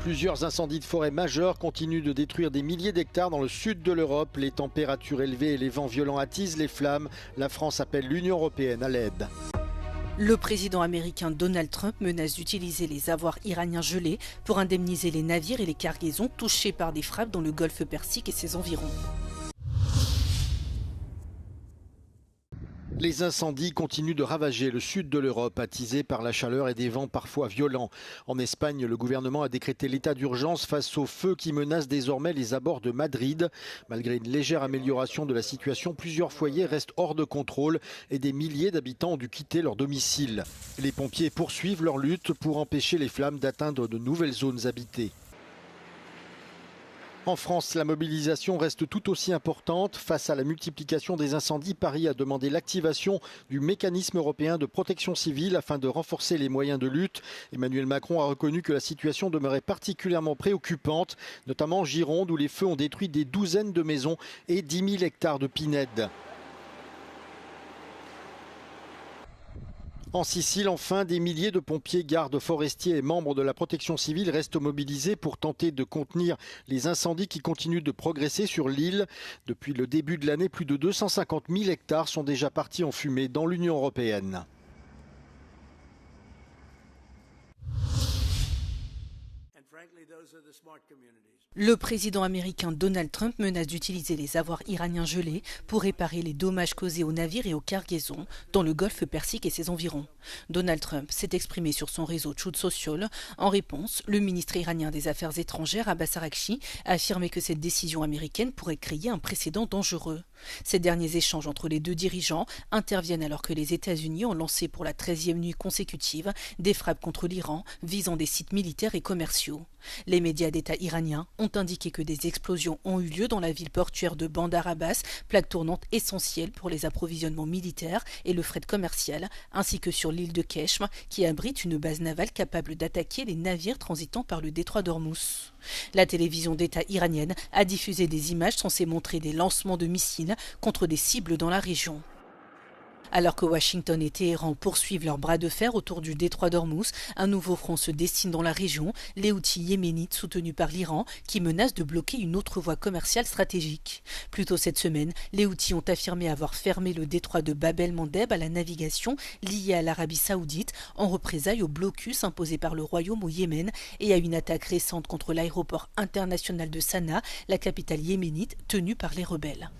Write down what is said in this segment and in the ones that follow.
Plusieurs incendies de forêt majeurs continuent de détruire des milliers d'hectares dans le sud de l'Europe. Les températures élevées et les vents violents attisent les flammes. La France appelle l'Union européenne à l'aide. Le président américain Donald Trump menace d'utiliser les avoirs iraniens gelés pour indemniser les navires et les cargaisons touchés par des frappes dans le golfe Persique et ses environs. Les incendies continuent de ravager le sud de l'Europe, attisés par la chaleur et des vents parfois violents. En Espagne, le gouvernement a décrété l'état d'urgence face aux feux qui menacent désormais les abords de Madrid. Malgré une légère amélioration de la situation, plusieurs foyers restent hors de contrôle et des milliers d'habitants ont dû quitter leur domicile. Les pompiers poursuivent leur lutte pour empêcher les flammes d'atteindre de nouvelles zones habitées. En France, la mobilisation reste tout aussi importante. Face à la multiplication des incendies, Paris a demandé l'activation du mécanisme européen de protection civile afin de renforcer les moyens de lutte. Emmanuel Macron a reconnu que la situation demeurait particulièrement préoccupante, notamment en Gironde où les feux ont détruit des douzaines de maisons et 10 000 hectares de pinèdes. En Sicile, enfin, des milliers de pompiers, gardes forestiers et membres de la protection civile restent mobilisés pour tenter de contenir les incendies qui continuent de progresser sur l'île. Depuis le début de l'année, plus de 250 000 hectares sont déjà partis en fumée dans l'Union européenne. Le président américain Donald Trump menace d'utiliser les avoirs iraniens gelés pour réparer les dommages causés aux navires et aux cargaisons dans le golfe Persique et ses environs. Donald Trump s'est exprimé sur son réseau Truth Social. En réponse, le ministre iranien des Affaires étrangères, Abbas Araghchi, a affirmé que cette décision américaine pourrait créer un précédent dangereux. Ces derniers échanges entre les deux dirigeants interviennent alors que les États-Unis ont lancé pour la 13e nuit consécutive des frappes contre l'Iran visant des sites militaires et commerciaux. Les médias d'État iraniens ont indiqué que des explosions ont eu lieu dans la ville portuaire de Bandar Abbas, plaque tournante essentielle pour les approvisionnements militaires et le fret commercial, ainsi que sur l'île de Keshm, qui abrite une base navale capable d'attaquer les navires transitant par le détroit d'Ormuz. La télévision d'État iranienne a diffusé des images censées montrer des lancements de missiles contre des cibles dans la région. Alors que Washington et Téhéran poursuivent leur bras de fer autour du détroit d'Ormuz, un nouveau front se dessine dans la région, les Houthis yéménites soutenus par l'Iran, qui menacent de bloquer une autre voie commerciale stratégique. Plus tôt cette semaine, les Houthis ont affirmé avoir fermé le détroit de Bab el-Mandeb à la navigation liée à l'Arabie saoudite, en représailles au blocus imposé par le Royaume au Yémen et à une attaque récente contre l'aéroport international de Sanaa, la capitale yéménite tenue par les rebelles.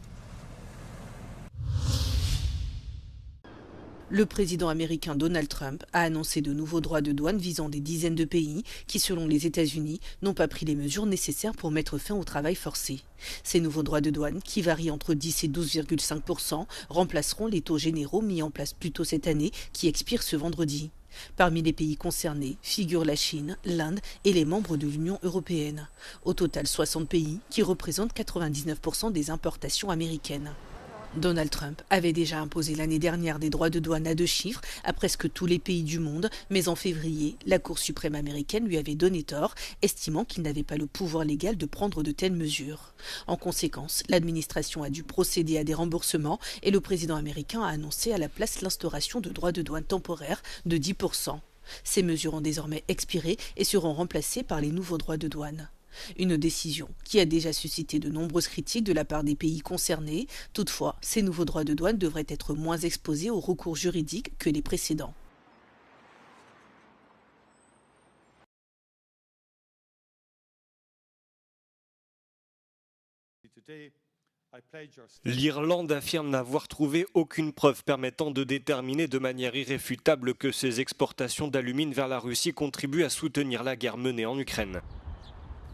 Le président américain Donald Trump a annoncé de nouveaux droits de douane visant des dizaines de pays qui, selon les États-Unis, n'ont pas pris les mesures nécessaires pour mettre fin au travail forcé. Ces nouveaux droits de douane, qui varient entre 10 et 12,5%, remplaceront les taux généraux mis en place plus tôt cette année, qui expirent ce vendredi. Parmi les pays concernés figurent la Chine, l'Inde et les membres de l'Union européenne. Au total, 60 pays qui représentent 99% des importations américaines. Donald Trump avait déjà imposé l'année dernière des droits de douane à 2 chiffres à presque tous les pays du monde, mais en février, la Cour suprême américaine lui avait donné tort, estimant qu'il n'avait pas le pouvoir légal de prendre de telles mesures. En conséquence, l'administration a dû procéder à des remboursements et le président américain a annoncé à la place l'instauration de droits de douane temporaires de 10%. Ces mesures ont désormais expiré et seront remplacées par les nouveaux droits de douane. Une décision qui a déjà suscité de nombreuses critiques de la part des pays concernés. Toutefois, ces nouveaux droits de douane devraient être moins exposés aux recours juridiques que les précédents. L'Irlande affirme n'avoir trouvé aucune preuve permettant de déterminer de manière irréfutable que ses exportations d'alumine vers la Russie contribuent à soutenir la guerre menée en Ukraine.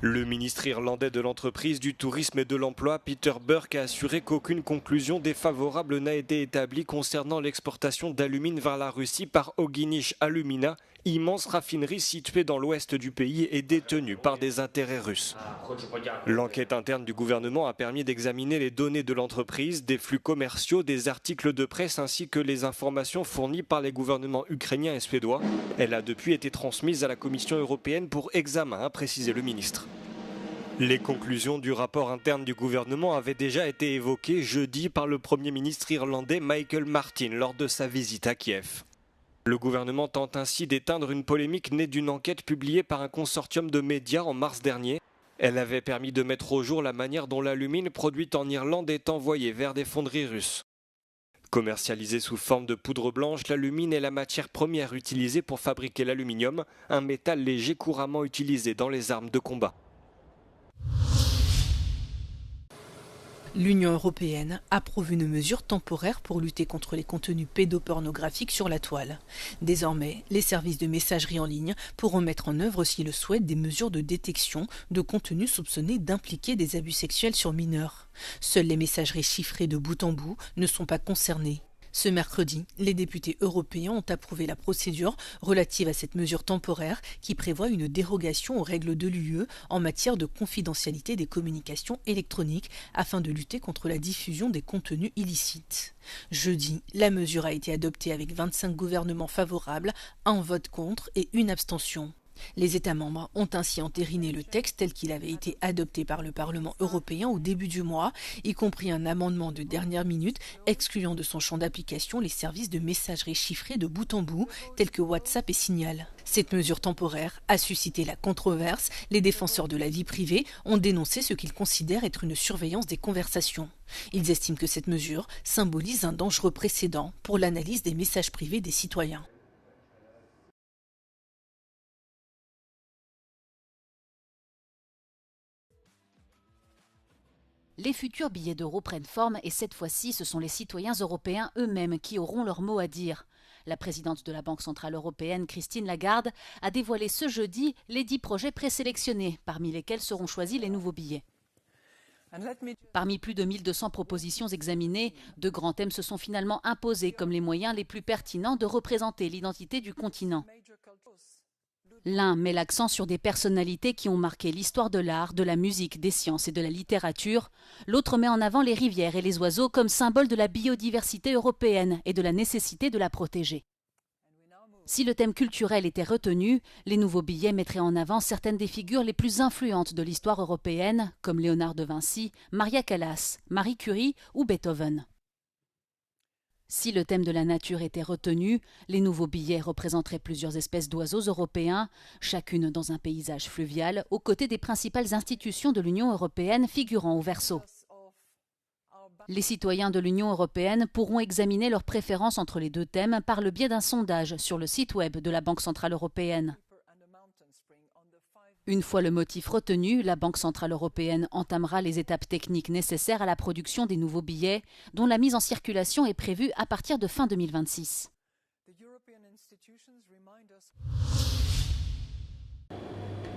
Le ministre irlandais de l'entreprise, du tourisme et de l'emploi, Peter Burke, a assuré qu'aucune conclusion défavorable n'a été établie concernant l'exportation d'alumine vers la Russie par Ognish Alumina, immense raffinerie située dans l'ouest du pays et détenue par des intérêts russes. L'enquête interne du gouvernement a permis d'examiner les données de l'entreprise, des flux commerciaux, des articles de presse ainsi que les informations fournies par les gouvernements ukrainiens et suédois. Elle a depuis été transmise à la Commission européenne pour examen, a précisé le ministre. Les conclusions du rapport interne du gouvernement avaient déjà été évoquées jeudi par le Premier ministre irlandais Michael Martin lors de sa visite à Kiev. Le gouvernement tente ainsi d'éteindre une polémique née d'une enquête publiée par un consortium de médias en mars dernier. Elle avait permis de mettre au jour la manière dont l'alumine produite en Irlande est envoyée vers des fonderies russes. Commercialisée sous forme de poudre blanche, l'alumine est la matière première utilisée pour fabriquer l'aluminium, un métal léger couramment utilisé dans les armes de combat. L'Union européenne approuve une mesure temporaire pour lutter contre les contenus pédopornographiques sur la toile. Désormais, les services de messagerie en ligne pourront mettre en œuvre, s'ils le souhaitent, des mesures de détection de contenus soupçonnés d'impliquer des abus sexuels sur mineurs. Seules les messageries chiffrées de bout en bout ne sont pas concernées. Ce mercredi, les députés européens ont approuvé la procédure relative à cette mesure temporaire qui prévoit une dérogation aux règles de l'UE en matière de confidentialité des communications électroniques afin de lutter contre la diffusion des contenus illicites. Jeudi, la mesure a été adoptée avec 25 gouvernements favorables, un vote contre et une abstention. Les États membres ont ainsi entériné le texte tel qu'il avait été adopté par le Parlement européen au début du mois, y compris un amendement de dernière minute excluant de son champ d'application les services de messagerie chiffrés de bout en bout, tels que WhatsApp et Signal. Cette mesure temporaire a suscité la controverse. Les défenseurs de la vie privée ont dénoncé ce qu'ils considèrent être une surveillance des conversations. Ils estiment que cette mesure symbolise un dangereux précédent pour l'analyse des messages privés des citoyens. Les futurs billets d'euros prennent forme et cette fois-ci, ce sont les citoyens européens eux-mêmes qui auront leur mot à dire. La présidente de la Banque centrale européenne, Christine Lagarde, a dévoilé ce jeudi les 10 projets présélectionnés, parmi lesquels seront choisis les nouveaux billets. Parmi plus de 1200 propositions examinées, 2 grands thèmes se sont finalement imposés comme les moyens les plus pertinents de représenter l'identité du continent. L'un met l'accent sur des personnalités qui ont marqué l'histoire de l'art, de la musique, des sciences et de la littérature. L'autre met en avant les rivières et les oiseaux comme symbole de la biodiversité européenne et de la nécessité de la protéger. Si le thème culturel était retenu, les nouveaux billets mettraient en avant certaines des figures les plus influentes de l'histoire européenne, comme Léonard de Vinci, Maria Callas, Marie Curie ou Beethoven. Si le thème de la nature était retenu, les nouveaux billets représenteraient plusieurs espèces d'oiseaux européens, chacune dans un paysage fluvial, aux côtés des principales institutions de l'Union européenne figurant au verso. Les citoyens de l'Union européenne pourront examiner leurs préférences entre les 2 thèmes par le biais d'un sondage sur le site web de la Banque centrale européenne. Une fois le motif retenu, la Banque centrale européenne entamera les étapes techniques nécessaires à la production des nouveaux billets, dont la mise en circulation est prévue à partir de fin 2026.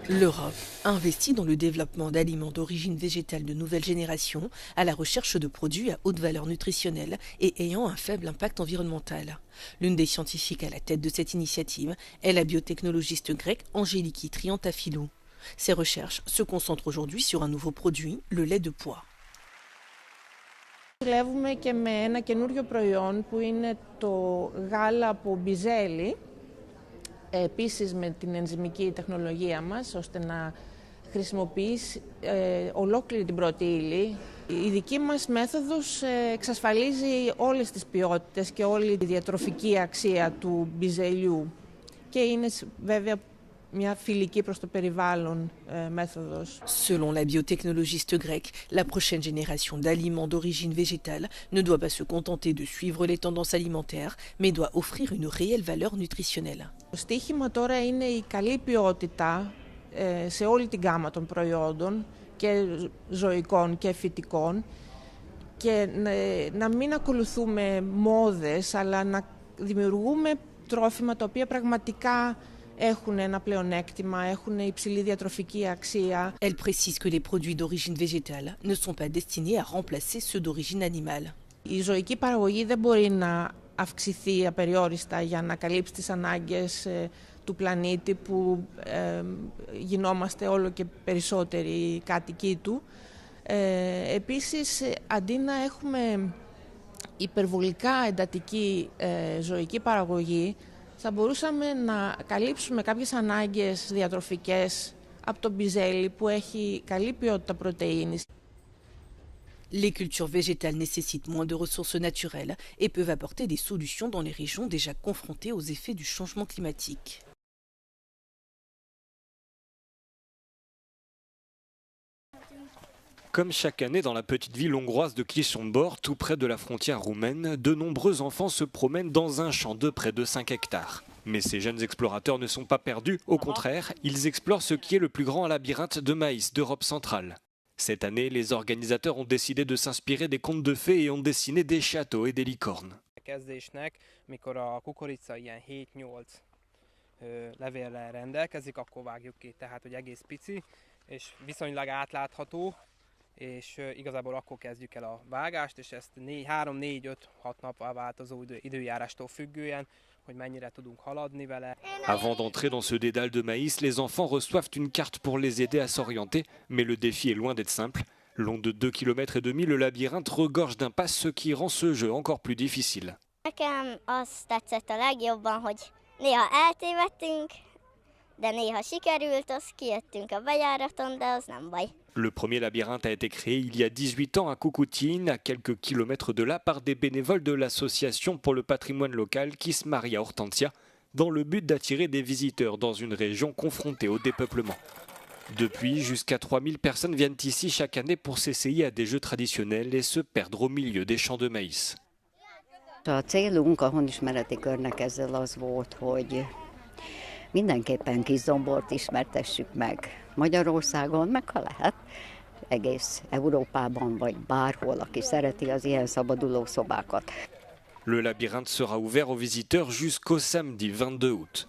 L'Europe investit dans le développement d'aliments d'origine végétale de nouvelle génération à la recherche de produits à haute valeur nutritionnelle et ayant un faible impact environnemental. L'une des scientifiques à la tête de cette initiative est la biotechnologiste grecque Angeliki Triantafylou. Ses recherches se concentrent aujourd'hui sur un nouveau produit, le lait de pois. Δουλεύουμε και με ένα καινούριο προϊόν που είναι το γάλα από μπιζέλι, επίσης με την ενζυμική τεχνολογία μας, ώστε να χρησιμοποιήσει ολόκληρη την πρώτη ύλη. Η δική μας μέθοδος εξασφαλίζει όλες τις ποιότητες και όλη τη διατροφική αξία του μπιζελιού και είναι βέβαια μια φιλική προς το περιβάλλον μέθοδος. Selon la biotechnologiste grecque, la prochaine génération d'aliments d'origine végétale ne doit pas se contenter de suivre les tendances alimentaires, mais doit offrir une réelle valeur nutritionnelle. Το στίχημα τώρα είναι η καλή ποιότητα σε όλη την γάμα των προϊόντων και ζωικών και φυτικών και να μην ακολουθούμε μόδες, αλλά να δημιουργούμε τρόφιμα τα οποία πραγματικά έχουν ένα πλεονέκτημα, έχουν υψηλή διατροφική αξία. Elle précise que les produits d'origine végétale ne sont pas destinés à remplacer ceux d'origine animale. Η ζωική παραγωγή δεν μπορεί να αυξηθεί απεριόριστα για να καλύψει τις ανάγκες του πλανήτη που γινόμαστε όλο και περισσότεροι κάτοικοι του. Επίσης, αντί να έχουμε υπερβολικά εντατική ζωική παραγωγή, θα μπορούσαμε να καλύψουμε κάποιες ανάγκες διατροφικές από το μπιζέλι που έχει καλή ποιότητα πρωτεΐνης. Les cultures végétales nécessitent moins de ressources naturelles et peuvent apporter des solutions dans les régions déjà confrontées aux effets du changement climatique. Comme chaque année dans la petite ville hongroise de Kis-Sombor, tout près de la frontière roumaine, de nombreux enfants se promènent dans un champ de près de 5 hectares. Mais ces jeunes explorateurs ne sont pas perdus, au contraire, ils explorent ce qui est le plus grand labyrinthe de maïs d'Europe centrale. Cette année, les organisateurs ont décidé de s'inspirer des contes de fées et ont dessiné des châteaux et des licornes. És igazából akkor kezdjük el a vágást, és ezt 3, 4, 5, 6 nap változó időjárástól függően, hogy mennyire tudunk haladni vele. Avant d'entrer dans ce dédale de maïs, les enfants reçoivent une carte pour les aider à s'orienter, mais le défi est loin d'être simple. Long de 2,5 km, le labyrinthe regorge d'impasses, ce qui rend ce jeu encore plus difficile. Nekem az tetszett a legjobban, hogy néha eltévedtünk, de néha sikerült, az kijöttünk a bejáraton, de az nem baj. Le premier labyrinthe a été créé il y a 18 ans à Cucutine, à quelques kilomètres de là, par des bénévoles de l'association pour le patrimoine local Kis Maria Hortensia, dans le but d'attirer des visiteurs dans une région confrontée au dépeuplement. Depuis, jusqu'à 3000 personnes viennent ici chaque année pour s'essayer à des jeux traditionnels et se perdre au milieu des champs de maïs. A célunk a honismereti körnek ezzel az volt, hogy mindenképpen Kis-Zombort ismertessük meg Magyarországon, meg ha lehet, egész Európában vagy bárhol, aki szereti az ilyen szabaduló szobákat. Le labyrinthe sera ouvert aux visiteurs jusqu'au samedi 22 août.